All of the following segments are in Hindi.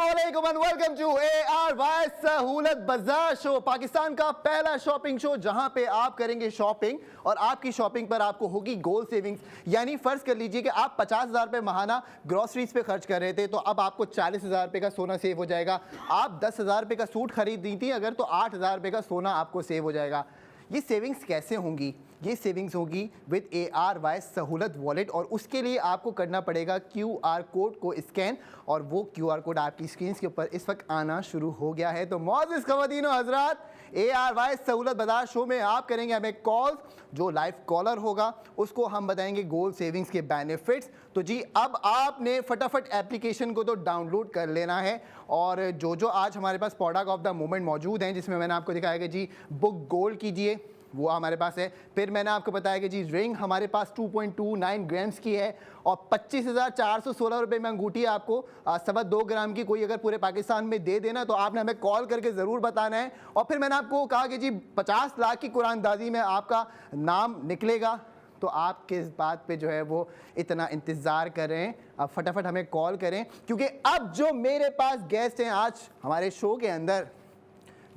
अस्सलामुअलैकुम एंड वेलकम टू ARY सहूलत बाजार शो, पाकिस्तान का पहला शॉपिंग शो जहां पे आप करेंगे शॉपिंग और आपकी शॉपिंग पर आपको होगी गोल्ड सेविंग्स। यानी फर्ज कर लीजिए कि आप 50,000 रुपये महाना ग्रोसरीज पे खर्च कर रहे थे तो अब आपको 40,000 रुपये का सोना सेव हो जाएगा। आप 10,000 रुपये का सूट खरीदी थी अगर तो 8,000 रुपये का सोना आपको सेव हो जाएगा। ये सेविंग्स कैसे होंगी? ये सेविंग्स होगी विद ARY सहूलत वॉलेट और उसके लिए आपको करना पड़ेगा QR कोड को स्कैन और वो QR कोड आपकी स्क्रीन के ऊपर इस वक्त आना शुरू हो गया है। तो मौजूद ख़वातीन और हज़रात, ARY सहूलत बाजार शो में आप करेंगे हमें कॉल, जो लाइव कॉलर होगा उसको हम बताएंगे गोल्ड सेविंग्स के बेनिफिट्स। तो जी अब आपने फटाफट एप्लीकेशन को तो डाउनलोड कर लेना है और जो आज हमारे पास प्रोडक्ट ऑफ द मोमेंट मौजूद हैं जिसमें मैंने आपको दिखाया कि जी बुक गोल्ड कीजिए, वो हमारे पास है। फिर मैंने आपको बताया कि जी रिंग हमारे पास 2.29 ग्राम्स की है और 25,416 रुपये में अंगूठी आपको 2.25 ग्राम की कोई अगर पूरे पाकिस्तान में दे देना तो आपने हमें कॉल करके ज़रूर बताना है। और फिर मैंने आपको कहा कि जी 50 लाख की कुरानदाजी में आपका नाम निकलेगा तो आप किस बात पे जो है वो इतना इंतज़ार कर रहे हैं? आप फटाफट हमें कॉल करें क्योंकि अब जो मेरे पास गेस्ट हैं आज हमारे शो के अंदर,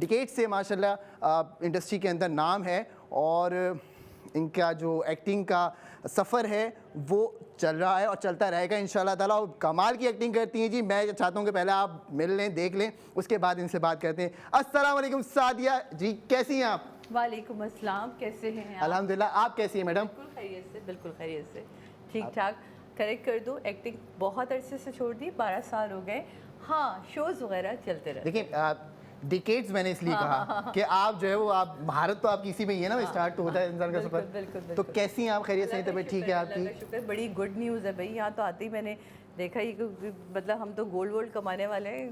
डिकेड से माशाल्लाह इंडस्ट्री के अंदर नाम है और इनका जो एक्टिंग का सफ़र है वो चल रहा है और चलता रहेगा इंशाल्लाह ताला। और कमाल की एक्टिंग करती हैं जी। मैं चाहता हूँ कि पहले आप मिल लें, देख लें, उसके बाद इनसे बात करते हैं। अस्सलाम वालेकुम सादिया जी, कैसी हैं आप? वालेकुम अस्सलाम, कैसे हैं आप? अल्हम्दुलिल्लाह, आप कैसी हैं मैडम? बिल्कुल खैरियत से, बिल्कुल खैरियत से, ठीक ठाक। करेक्ट कर दो, एक्टिंग बहुत अरसे से छोड़ दी, 12 साल हो गए। हाँ, शोज़ वगैरह चलते रहते। देखिए डिकेड्स मैंने इसलिए कहा कि आप जो है वो आप भारत तो आपकी इसी में ही है ना, स्टार्ट तो होता है इंसान का सफर। तो कैसी हैं आप? खैरियत? सही तबीयत ठीक है आपकी? शुक्र, बड़ी गुड न्यूज़ है भाई। यहाँ तो आते ही मैंने देखा ही कि मतलब हम तो गोल्ड वोल्ड कमाने वाले हैं,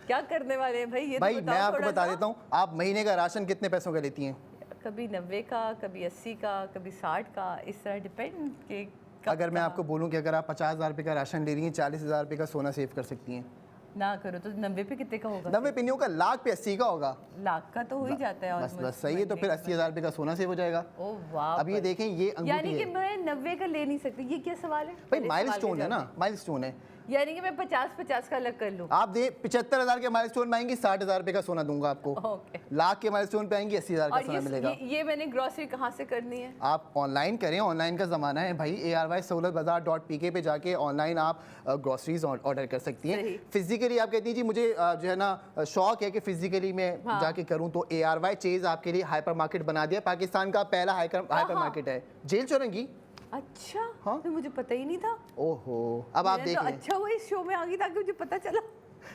क्या करने वाले हैं भाई? ये भाई तो मैं आपको बता देता हूँ, आप महीने का राशन कितने पैसों का लेती हैं? कभी 90 का, कभी 80 का, कभी 60 का, इस तरह डिपेंड के। अगर मैं आपको बोलूँ कि अगर आप 50,000 रुपये का राशन ले रही हैं, 40,000 रुपये का सोना सेव कर सकती हैं। ना करो तो 90 पे कितने का होगा? 90 पे नहीं होगा, लाख पे 80 का होगा। लाख का तो हो ही जाता है। बस सही है, तो फिर 80,000 रुपये का सोना सेव हो जाएगा। ओह वाह! अब ये देखें, ये अंगूठी यानी कि है। मैं 90 का ले नहीं सकती, ये क्या सवाल है? भाई माइलस्टोन है ना, माइलस्टोन है। यानी कि मैं 50-50 का अलग कर लूँ? आप दे 75,000 के माइलस्टोन में आएंगी, 60,000 रुपये का सोना दूंगा आपको। ओके। लाख के माइलस्टोन पे आएंगी, 80,000 का सोना मिलेगा। ये मैंने ग्रोसरी कहाँ से करनी है? आप ऑनलाइन करें, ऑनलाइन का ज़माना है भाई। ARY सहूलत बाजार .pk पे जाके ऑनलाइन आप ग्रोसरीज ऑर्डर कर सकती हैं। फिजिकली आप कहती हैं जी मुझे जो है ना शौक है कि फिजिकली में जाके करूं, तो ARY चेज आपके लिए हाइपर मार्केट बना दिया। पाकिस्तान का पहला हाइपर मार्केट है, जेल चौरंगी। अच्छा, हाँ? तो मुझे पता ही नहीं था। ओहो, अब आप देख लें। अच्छा हुआ इस शो में आ गई ताकि मुझे पता चला।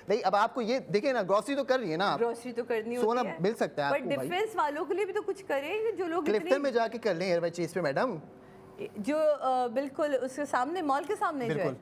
नहीं, अब आपको ये देखें ना, ग्रोसरी तो कर रही है ना आप। ग्रोसरी तो करनी होती है, सोना मिल सकता है आपको भाई। डिफेंस वालों के लिए भी तो कुछ करें, जो लोग क्लिफ्टन में जाके कर लें ARY चेज पे मैडम, जो बिल्कुल उसके सामने, मॉल के सामने जो है।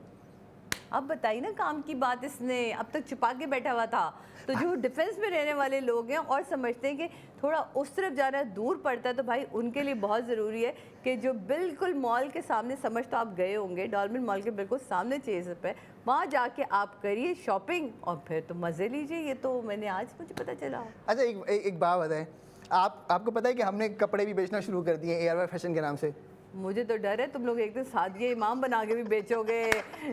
अब बताइए ना, काम की बात इसने अब तक छुपा के बैठा हुआ था। तो जो डिफेंस में रहने वाले लोग हैं और समझते हैं कि थोड़ा उस तरफ जाना दूर पड़ता है, तो भाई उनके लिए बहुत ज़रूरी है कि जो बिल्कुल मॉल के सामने, समझ तो आप गए होंगे, डॉल्फिन मॉल के बिल्कुल सामने चेज पे, वहाँ जाके आप करिए शॉपिंग और फिर तो मज़े लीजिए। ये तो मैंने आज मुझे पता चला। अच्छा एक बात बताएं, आपको पता है कि हमने कपड़े भी बेचना शुरू कर दिए ARY फैशन के नाम से? मुझे तो डर है तुम लोग एक दिन सादिया इमाम बना के भी बेचोगे,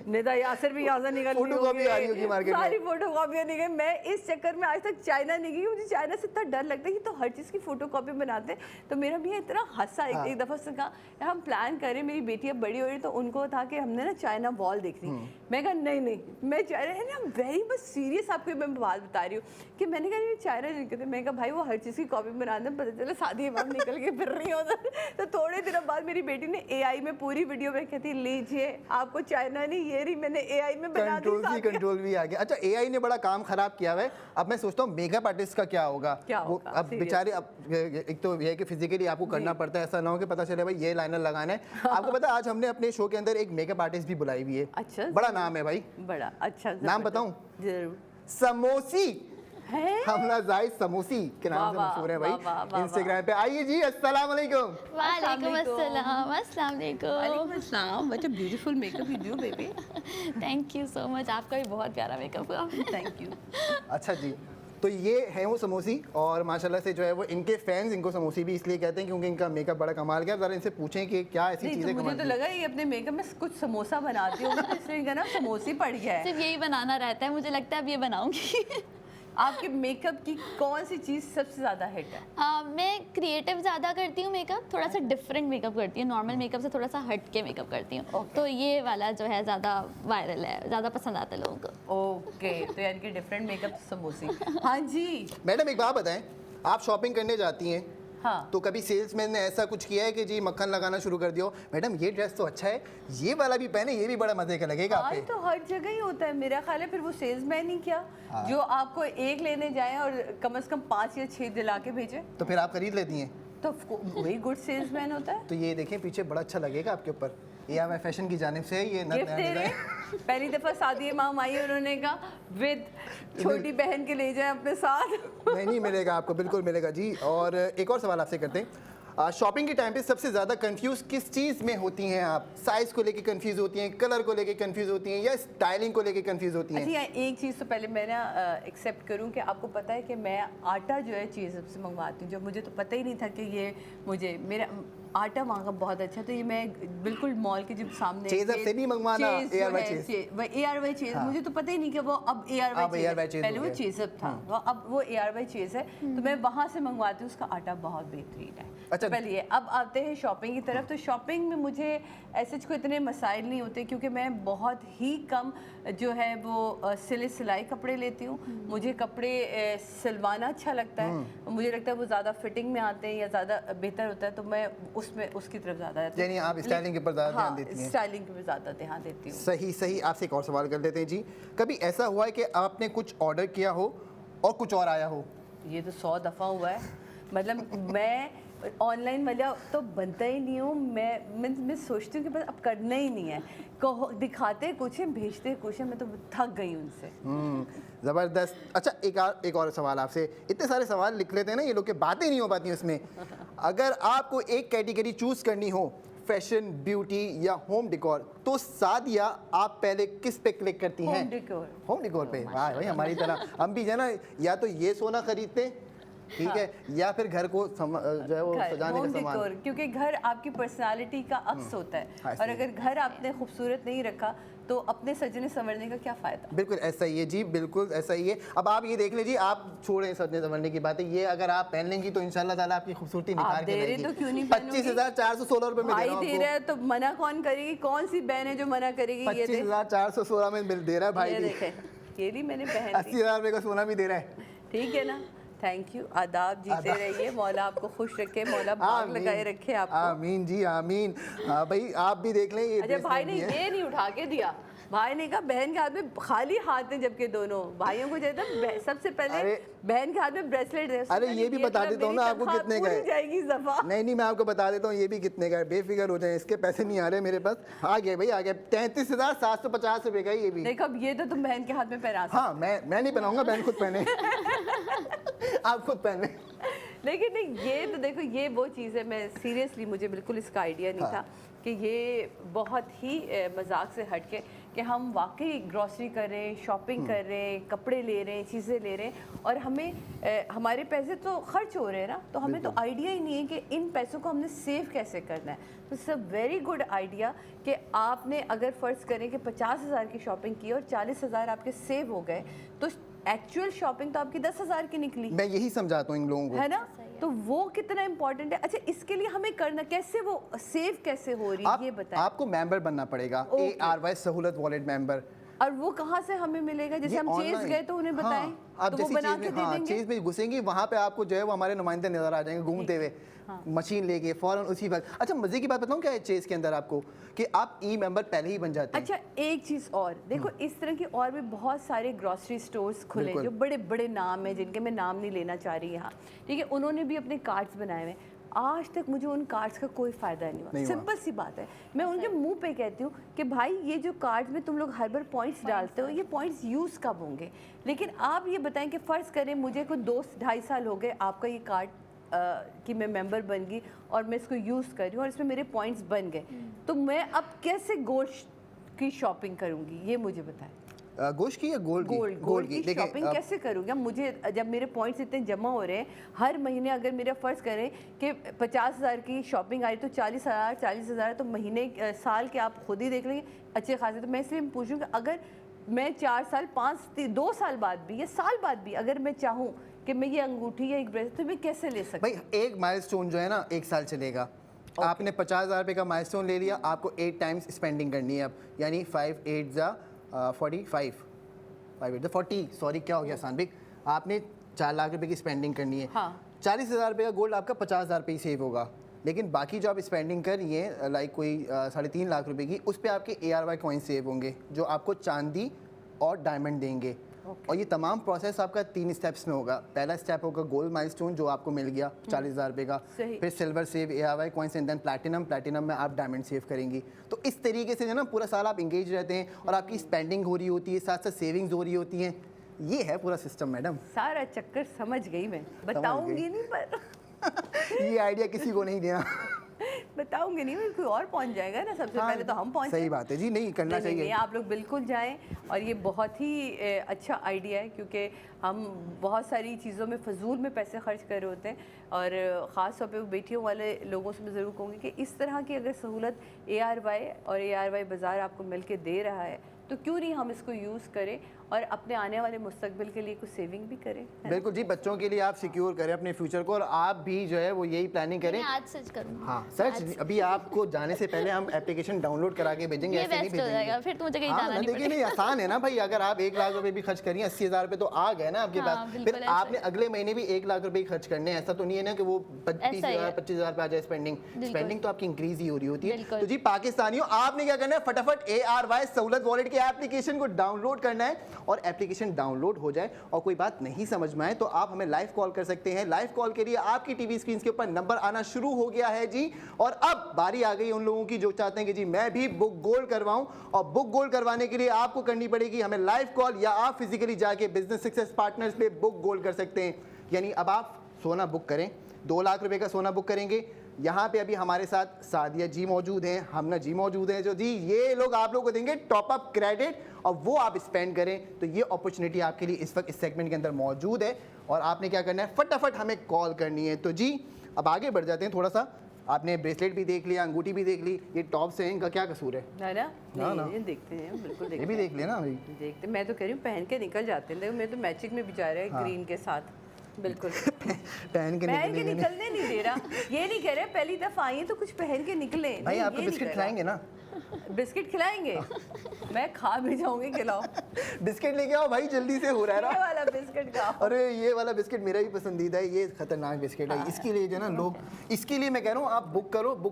निदा यासिर भी यहाँ से निकल रही फोटोकॉपी आ रही होगी मार्केट में, सारी फोटोकॉपियाँ निकल। मैं इस चक्कर में आज तक चाइना नहीं गई, मुझे चाइना से इतना डर लगता है कि तो हर चीज़ की फोटोकॉपी बनाते हैं। तो मेरा भी इतना हंसा एक दफ़ा उसने कहा हम प्लान करें, मेरी बेटी अब बड़ी हो रही तो उनको था कि हमने ना चाइना वॉल देखनी। मैं कहा नहीं मैं चाइना वेरी मच सीरियस, आपको मैं बात बता रही हूँ कि मैंने कहा चाइना नहीं कहते। मैं कहा भाई वो हर चीज़ की कॉपी बनाते, पता चला सादिया इमाम निकल के फिर रही हो। तो थोड़े दिनों बाद मेरी बेटी ने AI में पूरी वीडियो में कहती लीजिए आपको चाइना नहीं, ये रही मैंने AI में बना दी। कंट्रोल भी आ गया। अच्छा AI ने बड़ा काम खराब किया है। अब मैं सोचता हूँ मेकअप आर्टिस्ट का क्या होगा? अब बेचारे, अब एक तो ये है कि फिजिकली आपको करना पड़ता है, ऐसा ना हो कि पता चले भाई ये लाइनर लगाना है। आपको पता है आज हमने अपने शो के अंदर एक मेकअप आर्टिस्ट भी बुलाई हुई है। अच्छा, बड़ा नाम है भाई, बड़ा अच्छा नाम बताऊं? जरूर। समोसी है? हमला जाहिद समोसी के नाम से मशहूर है भाई इंस्टाग्राम पे। आइए जी, अस्सलाम वालेकुम। वालेकुम अस्सलाम। अस्सलाम वालेकुम अस्सलाम। What a beautiful makeup you do baby. Thank you so much, आपका भी बहुत प्यारा मेकअप हुआ। Thank you. अच्छा जी, तो ये है वो समोसी और माशाल्लाह से जो है वो इनके फैंस इनको समोसी भी इसलिए कहते हैं क्योंकि इनका मेकअप बड़ा कमाल का है। ज़रा इनसे पूछें कि क्या ऐसी नहीं तो चीज़ें मुझे कमाल तो की लगा ये अपने मेकअप में कुछ समोसा बनाती होगी तो इसलिए इनका नाम समोसी पड़ गया है। सिर्फ यही बनाना रहता है, मुझे लगता है अब ये बनाऊंगी। आपके मेकअप की कौन सी चीज़ सबसे ज़्यादा हिट है? मैं क्रिएटिव ज़्यादा करती हूँ मेकअप, थोड़ा सा डिफरेंट मेकअप करती हूँ, नॉर्मल मेकअप से थोड़ा सा हट के मेकअप करती हूँ। तो ये वाला जो है ज़्यादा वायरल है, ज़्यादा पसंद आता है लोगों को। ओके, तो यानी कि डिफरेंट मेकअप समोसी। हाँ जी। मैडम एक बात बताएं, आप शॉपिंग करने जाती हैं हाँ। तो कभी सेल्समैन ने ऐसा कुछ किया है कि जी मक्खन लगाना शुरू कर दियो, मैडम ये ड्रेस तो अच्छा है, ये वाला भी पहने, ये भी बड़ा मजे का लगेगा आप आज पे। तो हर जगह ही होता है मेरा ख्याल है। फिर वो सेल्समैन ही क्या जो आपको एक लेने जाए और कम से कम 5 या 6 दिला के भेजे, तो फिर आप खरीद लेती हैं। तो वही गुड सेल्समैन होता है। तो ये देखें पीछे बड़ा अच्छा लगेगा आपके ऊपर, ये हमें फैशन की जानिब से ये नया गिफ्ट दे रहे डिजाइन। हैं। पहली दफा शादी इमाम आई, उन्होंने कहा विद छोटी बहन के ले जाए अपने साथ। नहीं मिलेगा आपको, बिल्कुल मिलेगा जी। और एक और सवाल आपसे करते हैं, शॉपिंग के टाइम पे सबसे ज़्यादा कंफ्यूज किस चीज़ में होती हैं आप? साइज़ को लेके कंफ्यूज होती हैं, कलर को लेके कंफ्यूज होती हैं, या स्टाइलिंग को लेके कंफ्यूज होती हैं? अच्छा, एक चीज़ तो पहले मैं ना एक्सेप्ट करूं कि आपको पता है कि मैं आटा जो है चीज़ से मंगवाती हूँ, जब मुझे तो पता ही नहीं था कि ये मुझे मेरा आटा वहाँ का बहुत अच्छा, तो ये मैं बिल्कुल मॉल के जब सामने चीज़ अब से नहीं मंगवाना, ARY चीज़। हाँ। मुझे तो पता ही नहीं कि वो अब ARY चीज़, पहले वो चीज़अप था, वो अब वो ARY चीज़ है। तो मैं वहाँ से मंगवाती हूँ, उसका आटा बहुत बेहतरीन है। अच्छा। तो पहले ये, अब आते हैं शॉपिंग की तरफ। तो शॉपिंग में मुझे ऐसे कोई इतने मसाइल नहीं होते क्योंकि मैं बहुत ही कम जो है वो सिलाई कपड़े लेती हूँ। मुझे कपड़े सिलवाना अच्छा लगता है, मुझे लगता है वो ज़्यादा फिटिंग में आते हैं या ज़्यादा बेहतर होता है, तो मैं उसमें उसकी तरफ ज़्यादा जाती हूँ। यानी आप स्टाइलिंग के ऊपर ज़्यादा ध्यान देती हैं। स्टाइलिंग पे ज़्यादा ध्यान देती हूँ। सही सही। आपसे एक और सवाल कर लेते हैं जी, कभी ऐसा हुआ है कि आपने कुछ ऑर्डर किया हो और कुछ और आया हो? ये तो 100 दफ़ा हुआ है। मतलब मैं ऑनलाइन वाला तो बनता ही नहीं हूँ। मैं सोचती हूँ कि बस अब करना ही नहीं है। कहो दिखाते कुछ है, भेजते कुछ है, मैं तो थक गई उनसे। ज़बरदस्त। अच्छा, एक और सवाल आपसे, इतने सारे सवाल लिख लेते हैं ना ये लोग, के बातें नहीं हो पाती उसमें। अगर आपको एक कैटेगरी चूज करनी हो, फैशन, ब्यूटी या होम डेकोर, तो सादिया आप पहले किस पे क्लिक करती हैं? होम डेकोर पे। वाह भाई, हमारी तरह हम भी है ना, या तो ये सोना खरीदते, ठीक है, या फिर घर को जो है वो सजाने का सामान, क्योंकि घर आपकी पर्सनालिटी का अक्स होता है। और अगर घर आपने खूबसूरत नहीं रखा तो अपने सजने संवरने का क्या फ़ायदा? बिल्कुल ऐसा ही है जी, बिल्कुल ऐसा ही है। अब आप ये देख लीजिए, आप छोड़ें सजने संवरने की बातें, ये अगर आप पहन लेंगी तो इंशाल्लाह ताला आपकी खूबसूरती निखार के लाएगी। तो क्यों नहीं 25,416 रुपए में दे रहा हूं दे रहा है, तो मना कौन करेगी? कौन सी बहन है जो मना करेगी? 25,416 में दे रहा है भाई। ये भी मैंने पहन 80,000 रुपए का सोना भी दे रहा है। ठीक है ना, थैंक यू। आदाब, जीते रहिए, मौला आपको खुश रखे, मौला भाग लगाए रखे आपको। आमीन जी आमीन। भाई आप भी देख लें ये। अच्छा, भाई ने ये नहीं उठा के दिया, भाई ने कहा बहन के हाथ में खाली हाथ है, जबकि दोनों भाइयों को चाहिए सबसे पहले बहन के हाथ में ब्रेसलेट दे। अरे ये भी बता देता हूँ ना आपको कितने का है। जाएगी ज़फा। नहीं मैं आपको बता देता हूँ ये भी कितने का है, बेफिक्र हो जाए, इसके पैसे नहीं आ रहे मेरे पास। आ गए भाई, आ गए। 33,750 रुपए का ये भी। देखो अब ये तो तुम बहन के हाथ में पहना सकते। हाँ, मैं नहीं पहनाऊंगा, बहन खुद पहने। आप खुद पहने। लेकिन नहीं, ये तो देखो, ये वो चीज़ है, मैं सीरियसली मुझे बिल्कुल इसका आइडिया नहीं था कि ये बहुत ही मजाक से हट के कि हम वाकई ग्रॉसरी कर रहे हैं, शॉपिंग कर रहे हैं, कपड़े ले रहे हैं, चीज़ें ले रहे हैं, और हमें हमारे पैसे तो खर्च हो रहे हैं ना, तो हमें तो आइडिया ही नहीं है कि इन पैसों को हमने सेव कैसे करना है। तो it's a very good idea कि आपने अगर फ़र्ज़ करें कि 50,000 की शॉपिंग की और 40,000 आपके सेव हो गए, तो एक्चुअल शॉपिंग तो आपकी 10,000 की निकली। मैं यही समझाता हूँ इन लोगों को, है ना, तो वो कितना इंपॉर्टेंट है। अच्छा, इसके लिए हमें करना कैसे, वो सेव कैसे हो रही है ये बताएं। आपको मेंबर बनना पड़ेगा, ARY सहूलत वॉलेट मेंबर। और वो कहाँ से हमें मिलेगा? जैसे हम चेज गए तो उन्हें बताएं। आप तो जैसी वो बना के दे देंगे। चीज में घुसेंगी, वहाँ पे आपको जो है वो हमारे नुमाइंदे नजर आ जाएंगे घूमते हुए, मशीन लेके फौरन उसी वक्त। अच्छा, मजे की बात बताऊँ क्या है चेज के अंदर आपको, कि आप ई मेंबर पहले ही बन जाते हैं। अच्छा, एक चीज़ और देखो, इस तरह की और भी बहुत सारे ग्रॉसरी स्टोर्स खुले जो बड़े बड़े नाम हैं, जिनके मैं नाम नहीं लेना चाह रही यहाँ, ठीक है, उन्होंने भी अपने कार्ड्स बनाए हुए। आज तक मुझे उन कार्ड्स का कोई फ़ायदा नहीं हुआ। सिंपल सी बात है, मैं उनके मुंह पे कहती हूँ कि भाई ये जो कार्ड्स में तुम लोग हर बार पॉइंट्स डालते हो, ये पॉइंट्स यूज़ कब होंगे? लेकिन आप ये बताएं कि फ़र्ज़ करें मुझे कोई 2-2.5 साल हो गए आपका ये कार्ड कि मैं मेंबर बन गई और मैं इसको यूज़ कर रही हूँ और इसमें मेरे पॉइंट्स बन गए, तो मैं अब कैसे गोल्ड की शॉपिंग करूँगी, ये मुझे बताएं। गोश्त की या गोल्ड की? गोल्ड की देखिए, शॉपिंग कैसे करूँगा? मुझे जब मेरे पॉइंट्स इतने जमा हो रहे हैं हर महीने, अगर मेरा फ़र्ज़ करें कि 50,000 की शॉपिंग आई तो 40,000 तो महीने साल के आप खुद ही देख लेंगे अच्छे खासे। तो मैं इसलिए पूछूँ कि अगर मैं 4 साल 2 साल बाद भी या साल बाद भी अगर मैं चाहूँ कि मैं ये अंगूठी या एक ब्रेसलेट तो मैं कैसे ले सकती हूँ? भाई एक माइलस्टोन जो है ना 1 साल चलेगा। आपने 50,000 रुपये का माइलस्टोन ले लिया, आपको 8 टाइम्स स्पेंडिंग करनी है अब, यानी 5 8 जा 45 5 8 40, सॉरी क्या हो गया सानविक, आपने 4 लाख रुपए की स्पेंडिंग करनी है। हाँ। 40,000 रुपये का गोल्ड आपका 50,000 रुपये ही सेव होगा, लेकिन बाकी जो आप स्पेंडिंग कर रही हैं लाइक कोई 3.5 लाख रुपए की, उस पर आपके ARY कॉइन सेव होंगे जो आपको चांदी और डायमंड देंगे। और ये तमाम प्रोसेस आपका 3 स्टेप्स में होगा। पहला स्टेप होगा गोल्ड माइलस्टोन जो आपको मिल गया 40,000 रुपये का, सही। फिर silver save ARY coins and then platinum में आप डायमंड सेव करेंगी। तो इस तरीके से जो ना पूरा साल आप इंगेज रहते हैं और आपकी स्पेंडिंग हो रही होती है, साथ साथ सेविंग्स हो रही होती हैं। ये है पूरा सिस्टम मैडम। सारा चक्कर समझ गई मैं, बताऊंगी नहीं पर ये आइडिया किसी को नहीं देना। बताऊंगी नहीं, कोई और पहुंच जाएगा ना। सबसे पहले तो हम पहुंच। सही बात है जी, नहीं करना चाहिए। नहीं, आप लोग बिल्कुल जाएं और ये बहुत ही अच्छा आइडिया है क्योंकि हम बहुत सारी चीज़ों में फजूल में पैसे खर्च कर रहे होते हैं। और ख़ास तौर पे बेटियों वाले लोगों से मैं ज़रूर कहूँगी कि इस तरह की अगर सहूलत ARY और ARY बाज़ार आपको मिल के दे रहा है तो क्यों नहीं हम इसको यूज़ करें और अपने आने वाले मुस्तकबिल के लिए कुछ सेविंग भी करें। बिल्कुल जी, बच्चों के लिए आप सिक्योर करें अपने फ्यूचर को, और आप भी जो है वो यही प्लानिंग करें। मैं आज सर्च करूँगी। हाँ सर्च, अभी आपको जाने से पहले हम एप्लीकेशन डाउनलोड करा के भेजेंगे, ये ऐसे नहीं बेस्ट हो भेजेंगे। जाएगा, फिर तो मुझे कहीं हाँ, जाना नहीं देखिए नहीं आसान है ना भाई, अगर आप 1 लाख रुपए भी खर्च करिए 80,000 रुपए तो आ गए ना आपके हाँ, पास। बिल्कुल फिर ऐसा आपने अगले महीने भी 1 लाख रुपए खर्च करने हैं, ऐसा तो नहीं है ना कि वो 25,000 25,000 पे आ जाए स्पेंडिंग तो आपकी इंक्रीज ही हो रही होती है। बिल्कुल। तो जी पाकिस्तानियों, आपने क्या करना है, फटाफट ARY सहूलत वॉलेट की एप्लीकेशन को डाउनलोड करना है, और एप्लीकेशन डाउनलोड हो जाए और कोई बात नहीं समझ में आए तो आप हमें लाइव कॉल कर सकते हैं। लाइव कॉल के लिए आपकी टीवी स्क्रीन के ऊपर नंबर आना शुरू हो गया है जी। और अब बारी आ गई उन लोगों की जो चाहते हैं कि जी मैं भी बुक गोल्ड करवाऊं, और बुक गोल्ड करवाने के लिए आपको करनी पड़ेगी हमें लाइव कॉल, या आप फिजिकली जाके बिजनेस सक्सेस पार्टनर्स पे बुक गोल्ड कर सकते हैं। यानी अब आप सोना बुक करें, 2 लाख रुपए का सोना बुक करेंगे। यहाँ पे अभी हमारे साथ सादिया जी मौजूद हैं, हमना जी मौजूद हैं, जो जी ये लोग आप लोगों को देंगे टॉप अप क्रेडिट और वो आप स्पेंड करें। तो ये अपॉर्चुनिटी आपके लिए इस वक्त इस सेगमेंट के अंदर मौजूद है, और आपने क्या करना है, फटाफट हमें कॉल करनी है। तो जी अब आगे बढ़ जाते हैं थोड़ा सा। आपने ब्रेसलेट भी देख लिया, अंगूठी भी देख ली, ये टॉप से इनका क्या कसूर है? ना ना। नहीं, देखते हैं, बिल्कुल ये देखते भी हैं। देख लेना भाई। देखते, मैं तो कह रही हूँ पहन के निकल जाते हैं। देखो मैं तो मैचिंग में भी जा रहे हैं ग्रीन के साथ, बिल्कुल पहन के निकलेंगे निकलने नहीं दे रहा। ये नहीं कह रहे पहली दफा आई है तो कुछ पहन के निकले। भाई, नहीं, आपको ये नहीं बिस्किट कह खिलाएंगे ना? रहा। बिस्किट खिलाएंगे? मैं खा भी जाऊंगी, खिलाओ। बिस्किट लेके आओ भाई, जल्दी से हो रहा है ये ना। वाला बिस्किट खाओ। अरे ये वाला बिस्किट मेरा ही पसंदीदा है, ये खतरनाक बिस्किट है। इसके लिए जो है ना लोग, इसके लिए मैं कह रहा हूँ आप बुक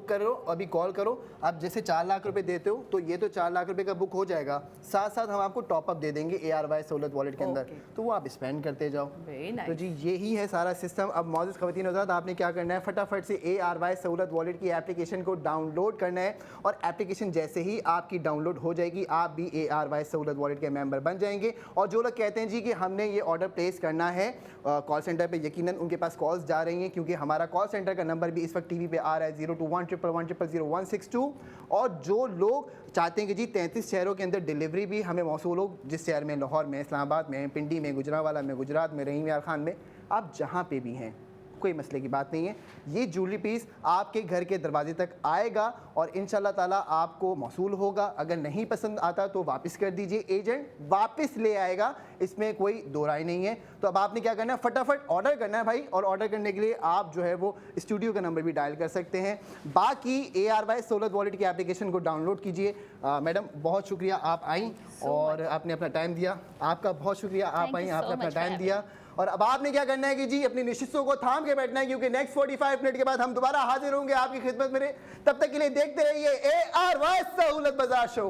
करो, अभी कॉल करो। आप जैसे 4 लाख रुपए देते हो तो ये तो 4 लाख रुपए का बुक हो जाएगा, साथ साथ हम आपको टॉप अप दे देंगे ARY सहूलत वॉलेट के अंदर, तो वो आप स्पेंड करते जाओ। Very nice. तो जी यही है सारा सिस्टम। अब मौजूद खवातीन हज़रात, आपने क्या करना है, फटाफट से ARY सहूलत वॉलेट की एप्लीकेशन को डाउनलोड करना है, और एप्लीकेशन जैसे ही आपकी डाउनलोड हो जाएगी आप भी ARY सहूलत वॉलेट के मेंबर बन जाएंगे। और जो लोग कहते हैं जी कि हमने ये ऑर्डर प्लेस करना है कॉल सेंटर पे, यकीनन उनके पास कॉल्स जा रही हैं, क्योंकि हमारा कॉल सेंटर का नंबर भी इस वक्त टीवी पे आ रहा है 021111000162। और जो लोग चाहते हैं कि जी 33 शहरों के अंदर डिलीवरी भी हमें मौसूल हो, जिस शहर में, लाहौर में, इस्लामाबाद में, पिंडी में, गुजरांवाला में, गुजरात में, रहीम यार खान में, आप जहाँ पे भी हैं कोई मसले की बात नहीं है, ये ज्वेलरी पीस आपके घर के दरवाजे तक आएगा और इंशाल्लाह ताला आपको मौसूल होगा। अगर नहीं पसंद आता तो वापस कर दीजिए, एजेंट वापस ले आएगा, इसमें कोई दो राय नहीं है। तो अब आपने क्या करना है, फटाफट ऑर्डर करना है भाई, और ऑर्डर करने के लिए आप जो है वो स्टूडियो का नंबर भी डायल कर सकते हैं। बाकी ARY सहूलत वॉलेट की एप्लीकेशन को डाउनलोड कीजिए। मैडम बहुत शुक्रिया आप आई और आपने अपना टाइम दिया, आपका बहुत शुक्रिया आप आई, आपने अपना टाइम दिया। और अब आपने क्या करना है कि जी अपनी निश्चितों को थाम के बैठना है, क्योंकि नेक्स्ट 45 मिनट के बाद हम दोबारा हाजिर होंगे आपकी खिदमत में। तब तक के लिए देखते रहिए ARY सहूलत बाजार शो।